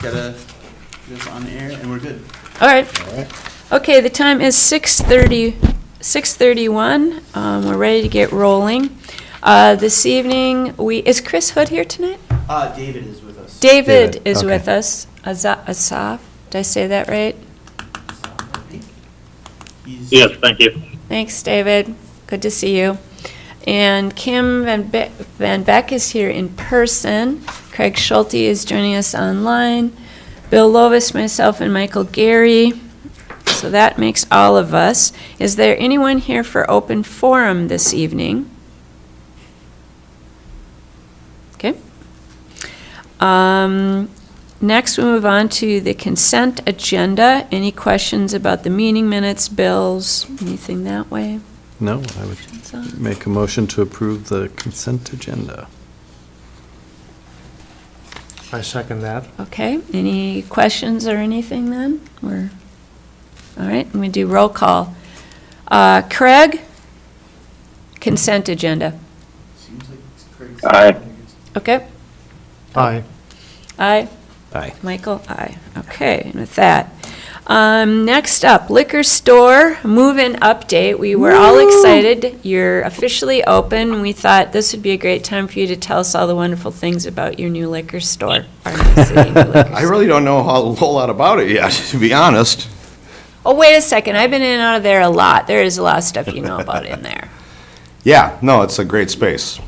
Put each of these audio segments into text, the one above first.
Gotta this on the air, and we're good. All right. Okay, the time is 6:31. We're ready to get rolling. This evening, is Chris Hood here tonight? David is with us. David is okay. with us. Asaf, did I say that right? Yes, thank you. Thanks, David. Good to see you. And Kim Van Beck is here in person. Craig Schulte is joining us online. Bill Lovis, myself, and Michael Gary. So that makes all of us. Is there anyone here for open forum this evening? Okay. Next, we move on to the consent agenda. Any questions about the meeting minutes, bills, anything that way? No, I would make a motion to approve the consent agenda. I second that. Okay, any questions or anything then? All right, and we do roll call. Craig? Consent agenda. Seems like it's Craig's. Aye. Okay. Aye. Aye. Aye. Michael? Aye. Okay, and with that. Next up, liquor store move-in update. We were all excited. You're officially open. We thought this would be a great time for you to tell us all the wonderful things about your new liquor store. Our new city new liquor I really don't know a whole lot about it yet, to be honest. Oh, wait a second. I've been in and out of there a lot. There is a lot of stuff you know about in there. Yeah, no, it's a great space.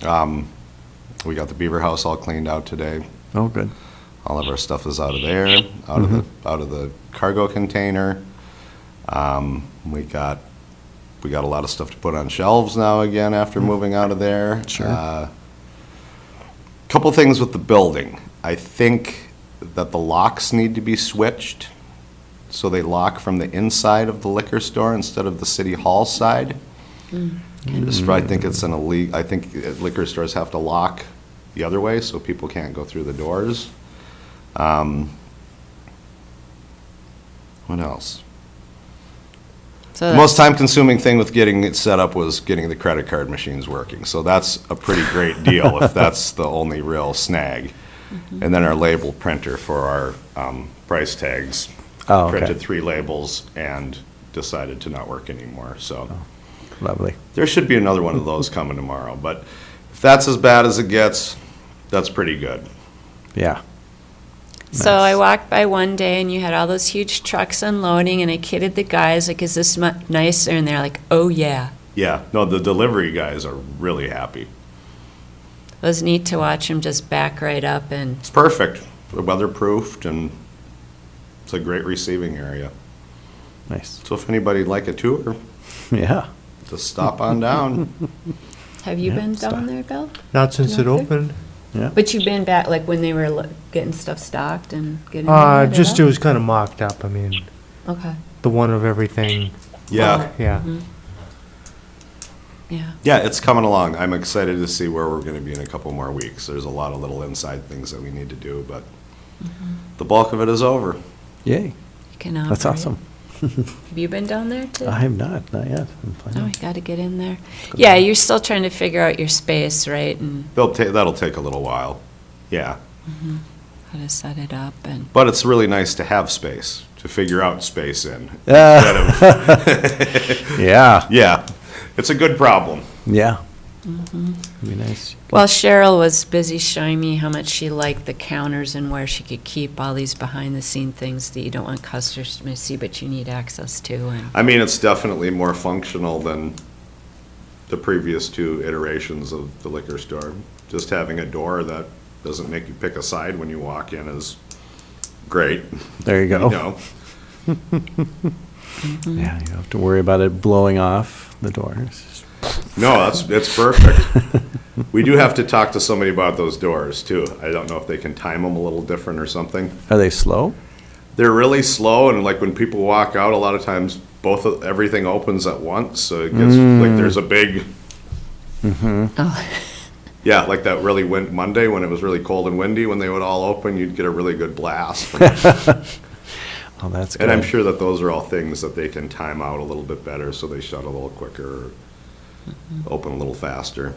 We got the Beaver House all cleaned out today. Oh, good. All of our stuff is out of there, out of the cargo container. We got a lot of stuff to put on shelves now again after moving out of there. Sure. Couple things with the building. I think that the locks need to be switched, so they lock from the inside of the liquor store instead of the city hall side. I think it's an illegal. I think liquor stores have to lock the other way so people can't go through the doors. What else? So The most time-consuming thing with getting it set up was getting the credit card machines working. So that's a pretty great deal if that's the only real snag. And then our label printer for our price tags. Oh, okay. Printed 3 labels and decided to not work anymore. So Lovely. there should be another one of those coming tomorrow. But if that's as bad as it gets, that's pretty good. Yeah. So Nice. I walked by one day and you had all those huge trucks unloading and I kidded the guys, like, is this nicer? And they're like, oh, yeah. Yeah, no, the delivery guys are really happy. It was neat to watch them just back right up and, It's perfect. They're weatherproofed and it's a great receiving area. Nice. So if anybody'd like a tour, Yeah. just stop on down. have you Yeah, been stop. down there, Bill? Not since it Not there? opened. Yeah. But you've been back, like, when they were getting stuff stocked and getting it Just it up? was kind of mocked up. I mean, Okay, the one of everything. Yeah, Yeah. yeah. yeah, it's coming along. I'm excited to see where we're gonna be in a couple more weeks. There's a lot of little inside things that we need to do, but the bulk of it is over. Yay. You can That's operate. awesome. Have you been down there too? I have not yet. I'm Oh, planning. you gotta get in there. Yeah, you're still trying to figure out your space, right, and That'll take a little while. Yeah, how to set it up and, but it's really nice to have space, to figure out space in. Yeah. Instead of, Yeah. yeah, it's a good problem. Yeah. It'd be nice. well, Cheryl was busy showing me how much she liked the counters and where she could keep all these behind-the-scene things that you don't want customers to see, but you need access to, and, I mean, it's definitely more functional than the previous 2 iterations of the liquor store. Just having a door that doesn't make you pick a side when you walk in is great. There you go. You know, Yeah, you don't have to worry about it blowing off the doors. no, it's perfect. We do have to talk to somebody about those doors too. I don't know if they can time them a little different or something. Are they slow? They're really slow, and like when people walk out, a lot of times everything opens at once, so it gets like there's a big. oh, Yeah, like that really Monday when it was really cold and windy, when they would all open, you'd get a really good blast. Oh, that's good. And I'm sure that those are all things that they can time out a little bit better, so they shut a little quicker, or open a little faster.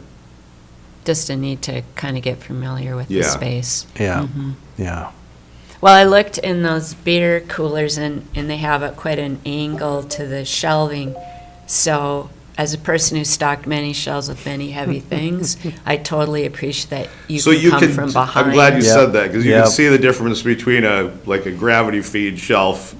just a need to kind of get familiar with the Yeah. space. Yeah. Mhm. Yeah. Well, I looked in those beer coolers and they have quite an angle to the shelving. So as a person who stocked many shelves with many heavy things, I totally appreciate that you So can you come can, from behind. I'm glad you Yep. said that, because you Yep. can see the difference between a gravity feed shelf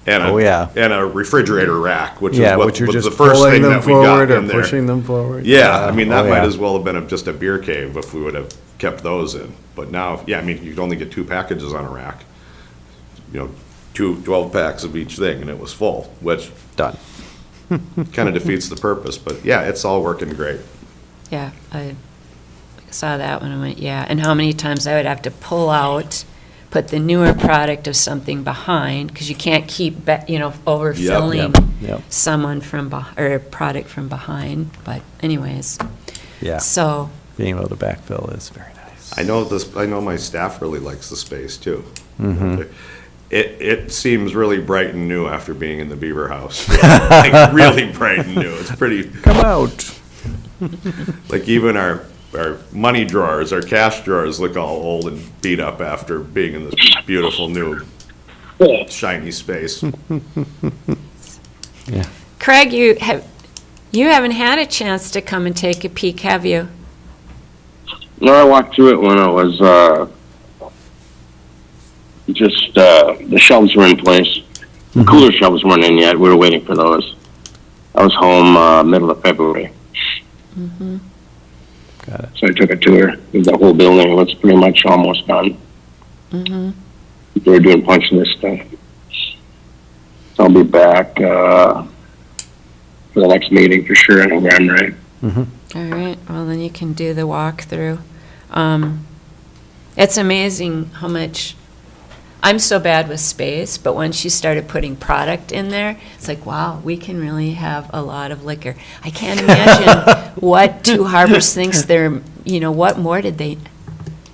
and Oh, yeah. and a refrigerator rack, which Yeah, is what which you're was just the first pulling thing them that we got forward or in there. pushing them forward. Yeah, I mean, that Oh, might yeah. as well have been just a beer cave if we would have kept those in. But now, yeah, I mean, you could only get 2 packages on a rack. 12 packs of each thing, and it was full, which Done. kind of defeats the purpose. But yeah, it's all working great. Yeah, I saw that when I went, yeah. And how many times I would have to pull out, put the newer product of something behind, because you can't keep, overfilling Yep. someone or a product from behind. But anyways, Yeah. so, Being able to backfill is very nice. I know my staff really likes the space too. Mm-hmm. It seems really bright and new after being in the Beaver House. Like really bright and new. It's pretty, Come out. like even our money drawers, our cash drawers look all old and beat up after being in this beautiful new shiny space. Yeah. Craig, you haven't had a chance to come and take a peek, have you? No, I walked through it when it was the shelves were in place. The cooler shelves weren't in yet. We were waiting for those. I was home middle of February, Got it. so I took a tour of the whole building. It was pretty much almost done. They were doing punch list stuff. So I'll be back for the next meeting for sure in November. Right? All right, well, then you can do the walkthrough. It's amazing how much, I'm so bad with space, but once you started putting product in there, it's like, wow, we can really have a lot of liquor. I can't imagine what Two Harbors thinks they're, what more did they,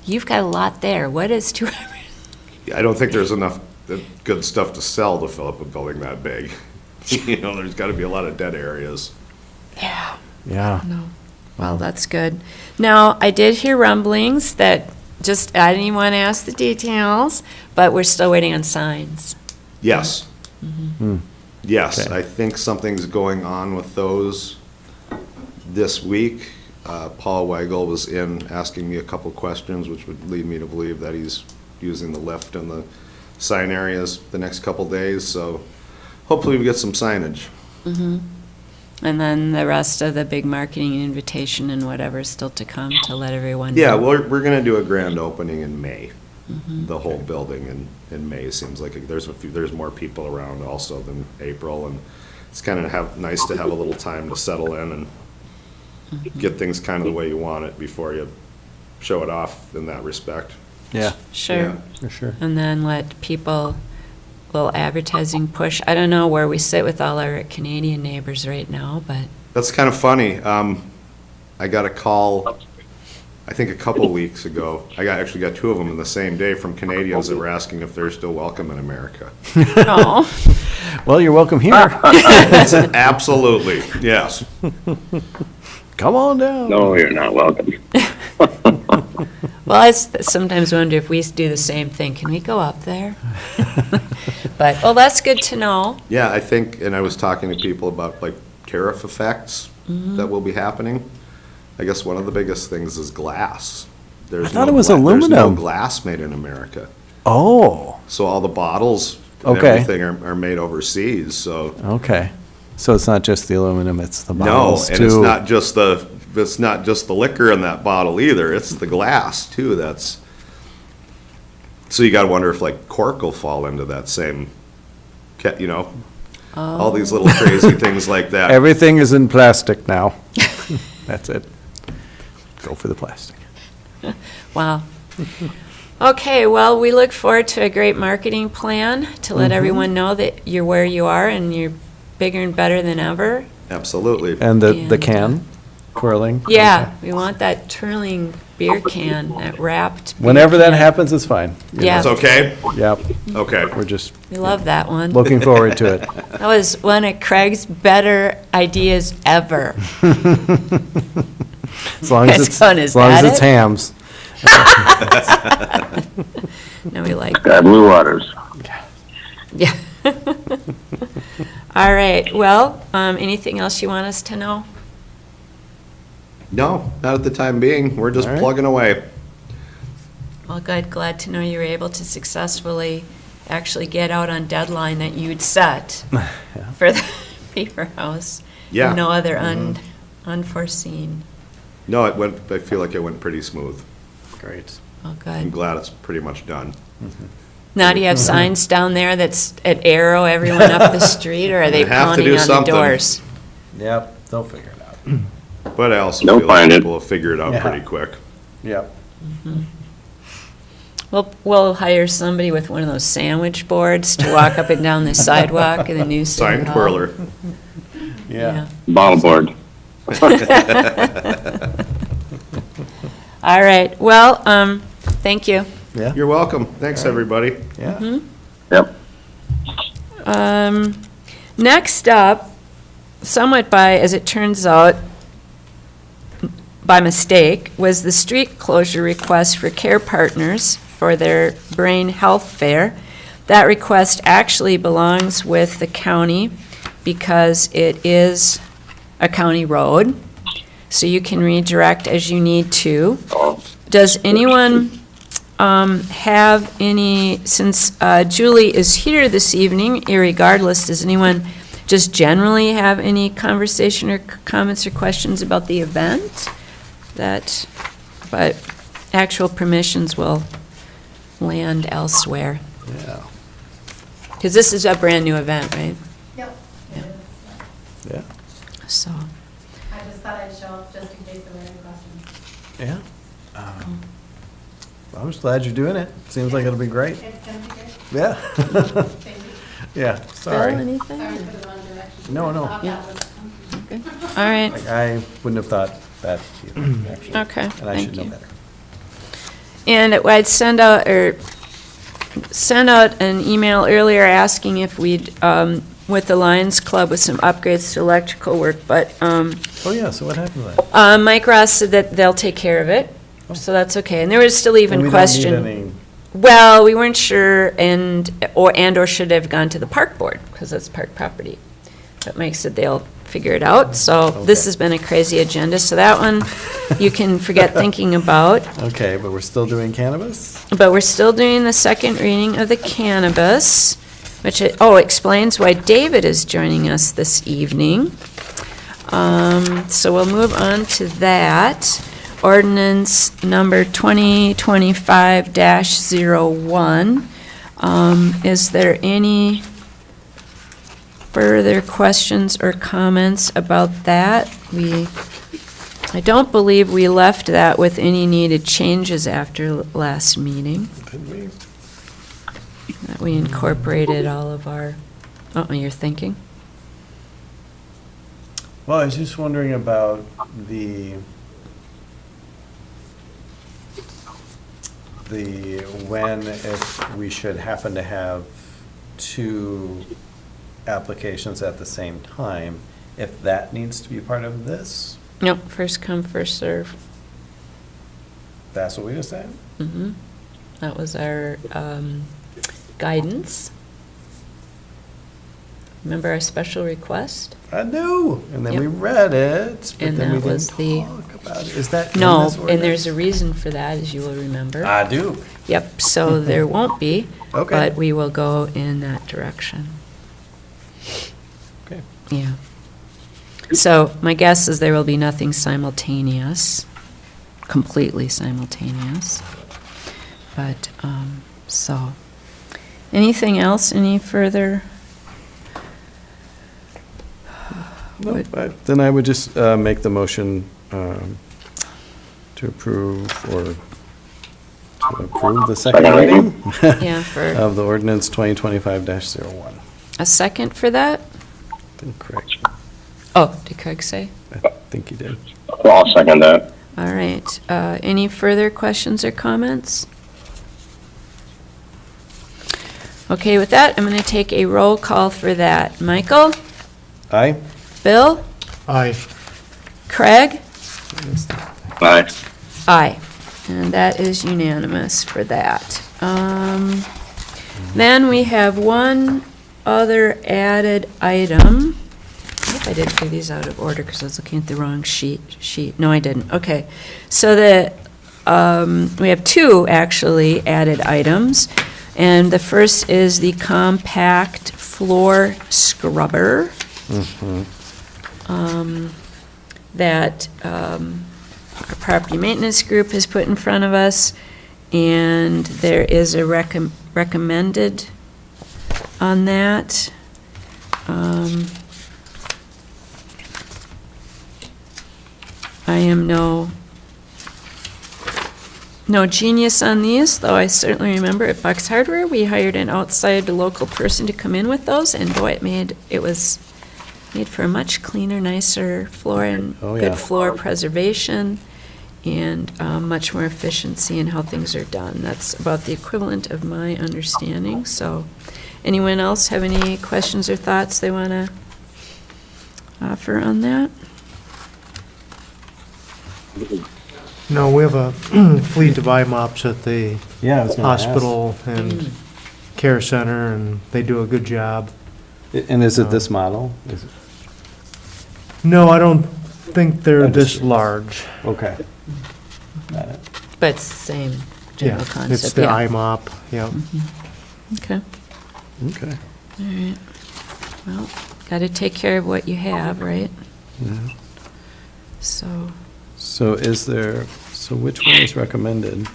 you've got a lot there. What is Two Harbors? I don't think there's enough good stuff to sell to fill up a building that big. There's got to be a lot of dead areas. Yeah. Yeah. No. Well, that's good. Now, I did hear rumblings that I didn't even want to ask the details, but we're still waiting on signs. Yes. Yes, Okay. I think something's going on with those this week. Paul Weigel was in asking me a couple questions, which would lead me to believe that he's using the lift and the sign areas the next couple days, so hopefully we get some signage. And then the rest of the big marketing invitation and whatever is still to come to let everyone know. Yeah, we're gonna do a grand opening in May. The whole building in May seems like there's more people around also than April, and it's kind of nice to have a little time to settle in and get things kind of the way you want it before you show it off in that respect. Yeah, Sure. Yeah. for sure. And then let people, little advertising push. I don't know where we sit with all our Canadian neighbors right now, but That's kind of funny. I got a call, I think a couple weeks ago. Actually got 2 of them in the same day from Canadians that were asking if they're still welcome in America. oh, Well, you're welcome here. Absolutely, yes. Come on down. No, you're not welcome. well, I sometimes wonder if we do the same thing. Can we go up there? But, well, that's good to know. Yeah, I think, and I was talking to people about like tariff effects that will be happening. I guess one of the biggest things is glass. I thought it was There's no aluminum. glass made in America. Oh, So all the bottles and Okay. everything are made overseas, so. okay. So it's not just the aluminum, it's the No, bottles and too. it's not just the liquor in that bottle either, it's the glass too, so you gotta wonder if like cork will fall into that same, all these little crazy things like that. Everything is in plastic now. That's it. Go for the plastic. Wow. Okay, well, we look forward to a great marketing plan to let everyone know that you're where you are and you're bigger and better than ever. Absolutely. And the And, can twirling. Yeah, we want that twirling beer can, that wrapped. beer Whenever that can. happens, it's fine. Yeah, It's okay? Yep, Okay. we're just we love that one. looking forward to it. That was one of Craig's better ideas ever. As long as Guys it's, going, "Is as long as that it's it?" hams. No, we like Sky blue waters. Yeah. All right, well, anything else you want us to know? No, not at the time being. We're just All right. plugging away. Well, good, glad to know you were able to successfully actually get out on deadline that you'd set for the paper house. Yeah. No other unforeseen. No, I feel like it went pretty smooth. Great. Oh, I'm good. glad it's pretty much done. Now, do you have signs down there that's at arrow everyone up the street, or are they They have to pounding do on the something. doors? Yep, they'll figure it out. But I also They'll feel like find it. people will figure it out Yeah. pretty quick. Yep. We'll hire somebody with one of those sandwich boards to walk up and down the sidewalk in the new city Sign hall. twirler. Yeah. Bottle board. All right, well, thank you. Yeah. You're welcome. Thanks, everybody. Yeah. Yep. Next up, somewhat by, as it turns out, by mistake, was the street closure request for Care Partners for their Brain Health Fair. That request actually belongs with the county because it is a county road, so you can redirect as you need to. Does anyone have any, since Julie is here this evening, irregardless, does anyone just generally have any conversation or comments or questions about the event? But actual permissions will land elsewhere. Yeah. Because this is a brand-new event, right? Yep. it is. Yeah. So, I just thought I'd show up just in case there were any questions. Yeah. I'm just glad you're doing it. Seems like it'll be great. It's gonna be good. Yeah. Thank you. Yeah, Bill, sorry. anything? Sorry for the wrong direction. No, no. Thought that was- Okay. All right, Like, I wouldn't have thought that either, actually. okay, And I thank should know you. better. And I'd sent out an email earlier asking if we'd, with the Lions Club with some upgrades to electrical work, but Oh, yeah, so what happened to that? Mike Ross said that they'll take care of it, so that's okay. And there was still And even we don't question. need any- Well, we weren't sure or should have gone to the park board, because that's park property. But Mike said they'll figure it out, so this Okay. has been a crazy agenda, so that one you can forget thinking about. Okay, but we're still doing cannabis? But we're still doing the second reading of the cannabis, which, explains why David is joining us this evening. So we'll move on to that. Ordinance number 2025-01. Is there any further questions or comments about that? I don't believe we left that with any needed changes after last meeting, Did we? that we incorporated all of our, you're thinking? Well, I was just wondering about if we should happen to have two applications at the same time, if that needs to be part of this? Nope, first come, first serve. That's what we decided? Mhm. That was our guidance. Remember our special request? I do, and then we Yep. read it, but And then we that was didn't the- talk about it. Is that in No, this and there's a ordinance? reason for that, as you will remember. I do. Yep, so there won't be, Okay. but we will go in that direction. Okay. Yeah. So my guess is there will be nothing simultaneous, completely simultaneous. But, so, anything else, any further? No, then I would just make the motion to approve the second Second reading Yeah, for of the ordinance 2025-01. a second for that? Correct. Oh, did Craig say? I think you did. I'll second that. All right. Any further questions or comments? Okay, with that, I'm going to take a roll call for that. Michael? Aye? Bill? Aye. Craig? Aye. Aye. And that is unanimous for that. Then we have one other added item. I hope I didn't do these out of order because I was looking at the wrong sheet. No, I didn't. Okay. So we have two actually added items. And the first is the compact floor scrubber. That our property maintenance group has put in front of us. And there is a recommended on that. I am no genius on these, though I certainly remember at Buck's Hardware, we hired an outside local person to come in with those, and boy, it was made for a much cleaner, nicer floor and Oh, yeah. good floor preservation and much more efficiency in how things are done. That's about the equivalent of my understanding. So anyone else have any questions or thoughts they want to offer on that? No, we have a fleet of eye mops at the Yeah, I was gonna ask. hospital and care center, and they do a good job. And is it this model? Is it- No, I don't think they're this Understood. large. Okay. Got it. But it's the same general Yeah, concept. it's the yeah. eye mop, yeah. Okay, Okay. all right. Well, got to take care of what you have, right? Yeah. So, So which one is recommended?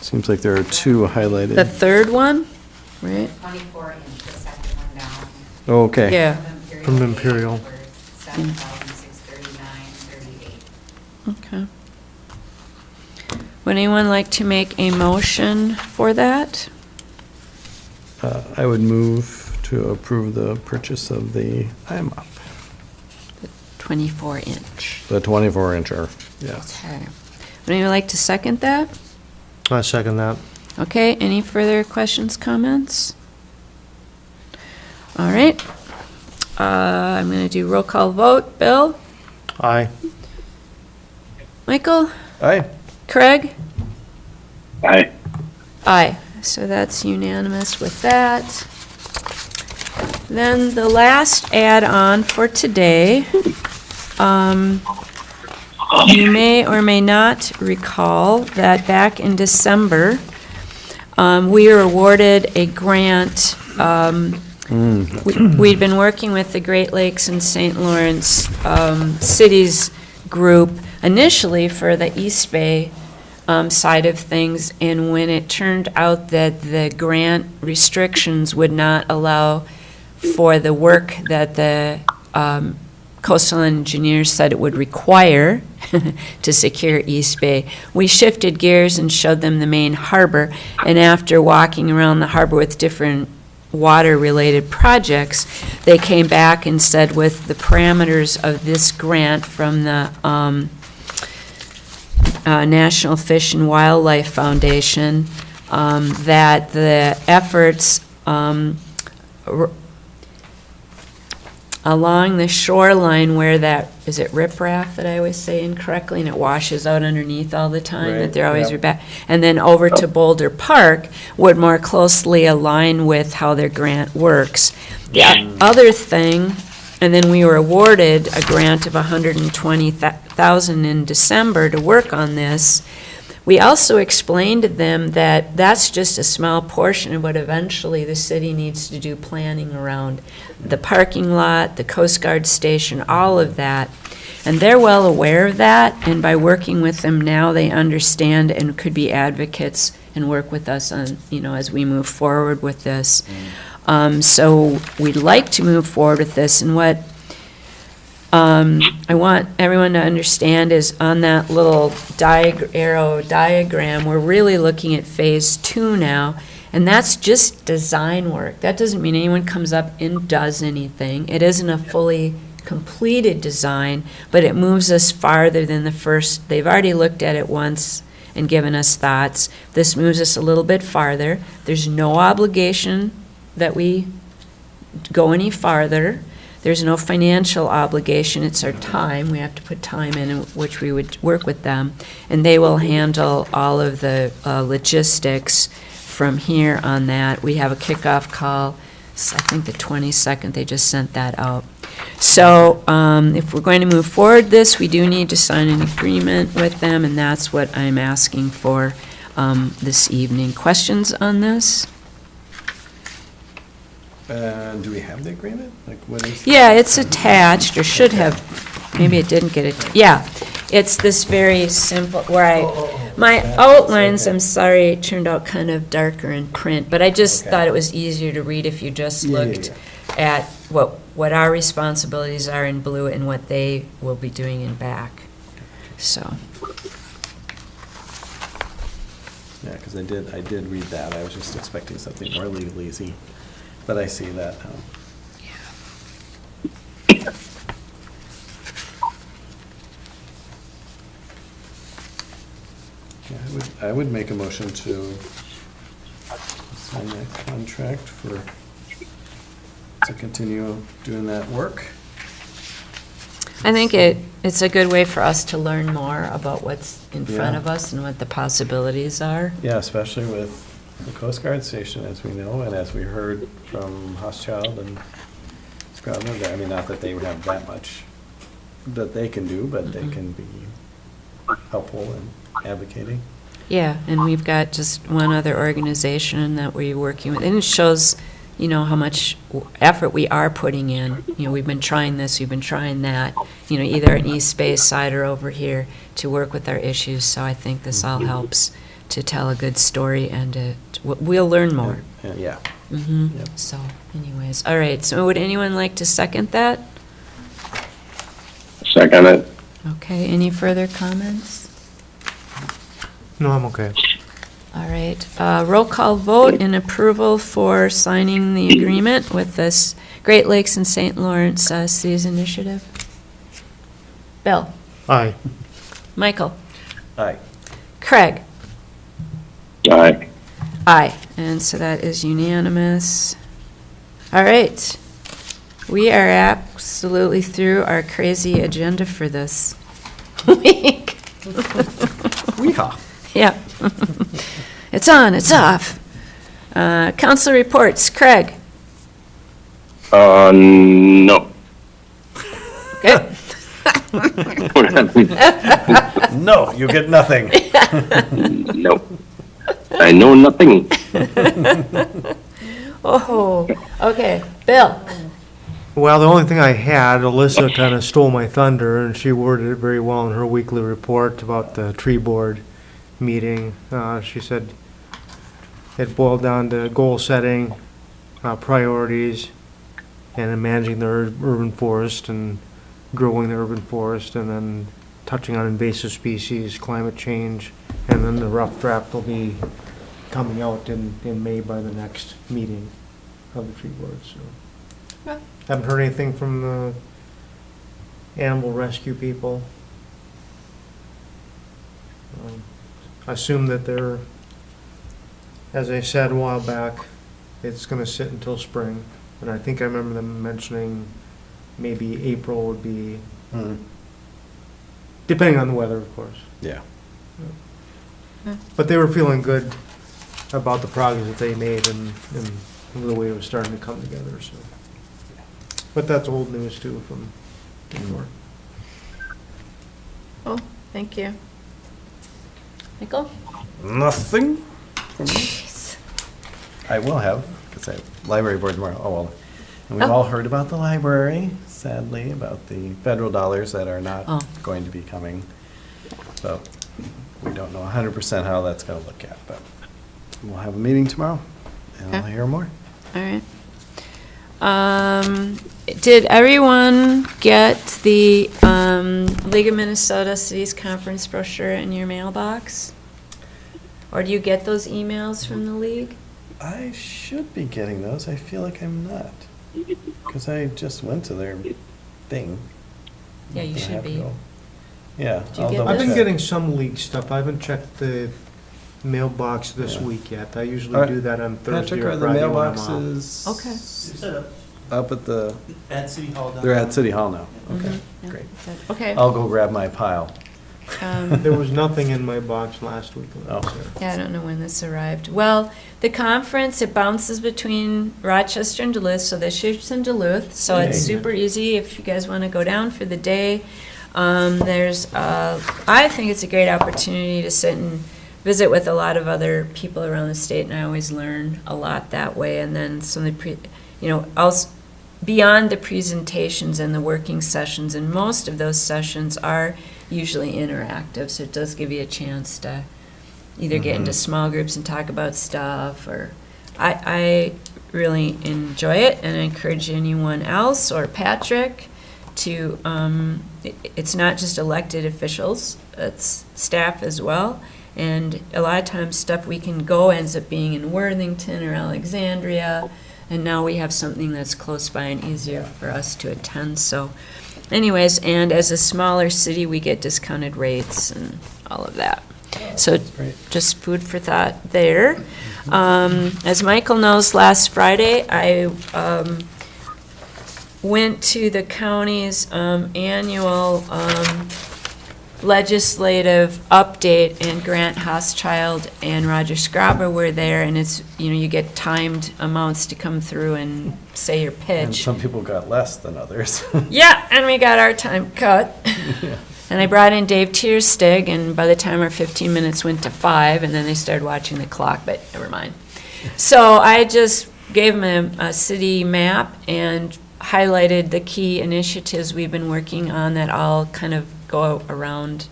Seems like there are two highlighted. the third one, right? 24-inch, the second one down. Okay. Yeah, From Imperial. $7,639.38. okay. Would anyone like to make a motion for that? I would move to approve the purchase of the IMOP, 24-inch. the 24-incher. Yes. Okay. Would anyone like to second that? I second that. Okay, any further questions, comments? All right. I'm going to do roll call vote. Bill? Aye. Michael? Aye. Craig? Aye. Aye. So that's unanimous with that. Then the last add-on for today, you may or may not recall that back in December, we were awarded a grant. We'd been working with the Great Lakes and St. Lawrence Cities Group initially for the East Bay side of things, and when it turned out that the grant restrictions would not allow for the work that the coastal engineers said it would require to secure East Bay, we shifted gears and showed them the main harbor, and after walking around the harbor with different water-related projects, they came back and said with the parameters of this grant from the National Fish and Wildlife Foundation, that the efforts along the shoreline where that, is it riprap that I always say incorrectly, and it washes out underneath all the time, that Right, they're always yep. back, and then over to Boulder Park would more closely align with how their grant works. The other thing, and then we were awarded a grant of $120,000 in December to work on this. We also explained to them that that's just a small portion of what eventually the city needs to do planning around. The parking lot, the Coast Guard station, all of that. And they're well aware of that, and by working with them now, they understand and could be advocates and work with us on, as we move forward with this. So we'd like to move forward with this, and what I want everyone to understand is on that little arrow diagram, we're really looking at phase 2 now, and that's just design work. That doesn't mean anyone comes up and does anything. It isn't a fully completed design, but it moves us farther than the first. They've already looked at it once and given us thoughts. This moves us a little bit farther. There's no obligation that we go any farther. There's no financial obligation, it's our time. We have to put time in which we would work with them. And they will handle all of the logistics from here on that. We have a kickoff call, I think the 22nd, they just sent that out. So if we're going to move forward this, we do need to sign an agreement with them, and that's what I'm asking for this evening. Questions on this? Do we have the agreement? Like, what is? Yeah, it's attached, or should have, maybe it didn't get it, yeah. It's this very simple, where my outlines, I'm sorry, turned out kind of darker in print, but I just Okay. thought it was easier to read if you just Yeah, yeah, looked at what our responsibilities are in blue and what they will be doing in back. So, Yeah, because I did read that. I was just expecting something more legalese, but I see that now. Yeah, I would make a motion to sign that contract to continue doing that work. I think it's a good way for us to learn more about what's in front Yeah. of us and what the possibilities are. Yeah, especially with the Coast Guard station, as we know, and as we heard from Hochschild and Scrivener there. I mean, not that they would have that much that they can do, but they can be helpful in advocating. Yeah, and we've got just one other organization that we're working with, and it shows, how much effort we are putting in. We've been trying this, we've been trying that, either in East Bay side or over here to work with our issues, so I think this all helps to tell a good story, and we'll learn more. Yeah. Mhm. Yep. So anyways, all right, so would anyone like to second that? Second it. Okay, any further comments? No, I'm okay. All right, roll call vote in approval for signing the agreement with this Great Lakes and St. Lawrence Cities Initiative. Bill? Aye. Michael? Aye. Craig? Aye. Aye, and so that is unanimous. All right, we are absolutely through our crazy agenda for this week. Weehaw. Yeah. It's on, it's off. Council reports, Craig? No. Good. No, you get nothing. No. I know nothing. Oh, okay, Bill? Well, the only thing I had, Alyssa kind of stole my thunder, and she worded it very well in her weekly report about the tree board meeting. She said it boiled down to goal setting, priorities, and then managing the urban forest and growing the urban forest, and then touching on invasive species, climate change, and then the rough draft will be coming out in May by the next meeting of the tree board, so. Yeah. Haven't heard anything from the animal rescue people. I assume that they're, as I said a while back, it's gonna sit until spring, and I think I remember them mentioning maybe April would be, depending on the weather, of course. Yeah. But they were feeling good about the progress that they made and the way it was starting to come together, so. But that's old news too from before. Oh, thank you. Michael? Nothing from me. I will have, because I have library board tomorrow. Oh, well. And we've Oh. all heard about the library, sadly, about the federal dollars that are not Oh. going to be coming. So we don't know 100% how that's going to look at, but we'll have a meeting tomorrow and I'll Okay. hear more. All right. Did everyone get the League of Minnesota Cities Conference brochure in your mailbox? Or do you get those emails from the league? I should be getting those. I feel like I'm not. Because I just went to their thing. Yeah, you Not should half be. ago. Yeah. Did you I'll get double I've been check. getting some league stuff. I haven't checked the mailbox this Yeah. week yet. I usually Alright. do that on Thursday Patrick, or are the Friday when I'm off. mailboxes? Okay. Set up. up at the, At City Hall. they're at City Hall now? Okay, Yeah, great. Okay. I'll go grab my pile. There was nothing in my box last week. when I was Oh. there. Yeah, I don't know when this arrived. Well, the conference, it bounces between Rochester and Duluth, so this year's in Duluth, so it's Yay. super easy if you guys want to go down for the day. I think it's a great opportunity to sit and visit with a lot of other people around the state, and I always learn a lot that way. And then some of the, also beyond the presentations and the working sessions, and most of those sessions are usually interactive, so it does give you a chance to either get into small groups and talk about stuff, or I really enjoy it, and I encourage anyone else or Patrick to, it's not just elected officials, it's staff as well. And a lot of times stuff we can go ends up being in Worthington or Alexandria, and now we have something that's close by and easier for us to attend. So anyways, and as a smaller city, we get discounted rates and all of that. So Great. just food for thought there. As Michael knows, last Friday, I went to the county's annual legislative update, and Grant Hauschild and Roger Scrabber were there, and it's, you get timed amounts to come through and say your And pitch. some people got less than others. Yeah, and we got our time cut. And I brought in Dave Tierstig, and by the time our 15 minutes went to 5, and then they started watching the clock, but never mind. So I just gave them a city map and highlighted the key initiatives we've been working on that all kind of go around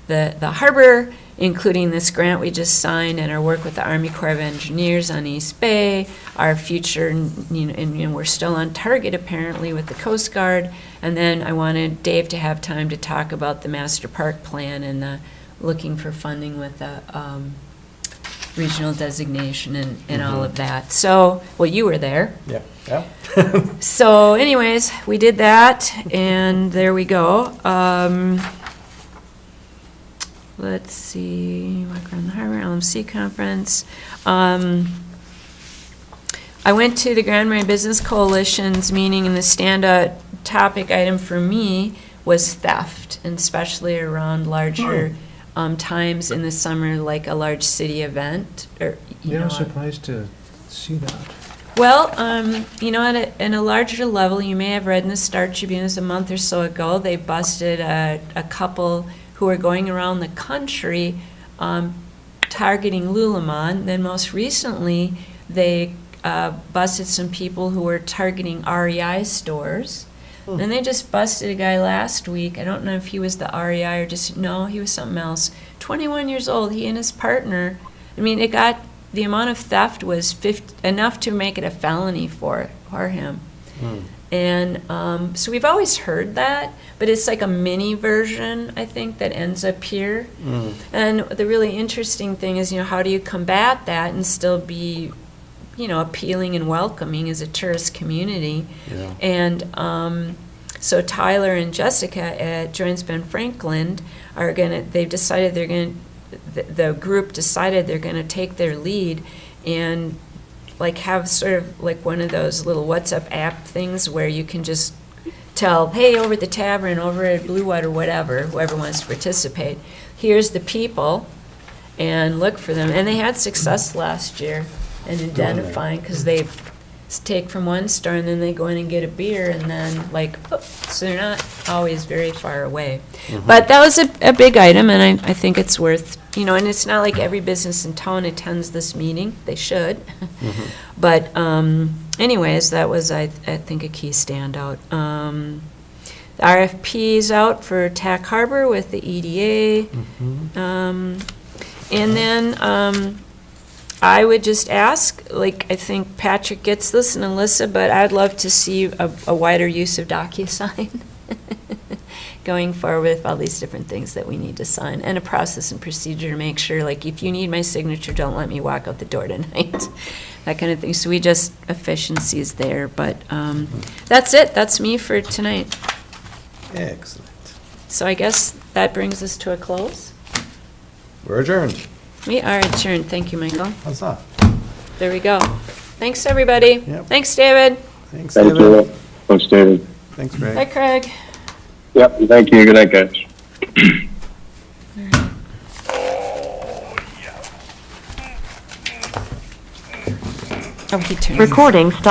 the harbor, including this grant we just signed and our work with the Army Corps of Engineers on East Bay, our future, and we're still on target apparently with the Coast Guard. And then I wanted Dave to have time to talk about the master park plan and the looking for funding with the regional designation and all of that. So, well, you were there. Yeah, yeah. So anyways, we did that, and there we go. Let's see, walk around the harbor, LMC conference. I went to the Grand Marais Business Coalition's meeting, and the standout topic item for me was theft, and especially around larger times in the summer, like a large city event, or, Yeah, I was surprised to see that. well, at a larger level, you may have read in the Star Tribune, a month or so ago, they busted a couple who were going around the country targeting Lululemon. Then most recently, they busted some people who were targeting REI stores. And they just busted a guy last week. I don't know if he was the REI or no, he was something else. 21 years old, he and his partner. I mean, the amount of theft was enough to make it a felony for him. And so we've always heard that, but it's like a mini version, I think, that ends up here. And the really interesting thing is, how do you combat that and still be, appealing and welcoming as a tourist community? Yeah. And so Tyler and Jessica at Joins Ben Franklin the group decided they're going to take their lead and have sort of like one of those little WhatsApp app things where you can just tell, hey, over at the tavern, over at Blue Water, whatever, whoever wants to participate, here's the people, and look for them. And they had success last year in identifying, because they take from one store and then they go in and get a beer, and then so they're not always very far away. But that was a big item, and I think it's worth, and it's not like every business in town attends this meeting. They should. But anyways, that was, I think, a key standout. The RFP's out for Tack Harbor with the EDA. And then I would just ask, I think Patrick gets this and Alyssa, but I'd love to see a wider use of DocuSign going forward with all these different things that we need to sign, and a process and procedure to make sure, if you need my signature, don't let me walk out the door tonight, that kind of thing. So efficiencies there, but that's it. That's me for tonight. Excellent. So I guess that brings us to a close. We're adjourned. We are adjourned. Thank you, Michael. That's all. There we go. Thanks, everybody. Yep. Thanks, David. Thanks, Thank David. you. Thanks, David. Thanks, Bye, Greg. Craig. Yep, thank you. Good night, guys. Oh, he turned. Recording stopped.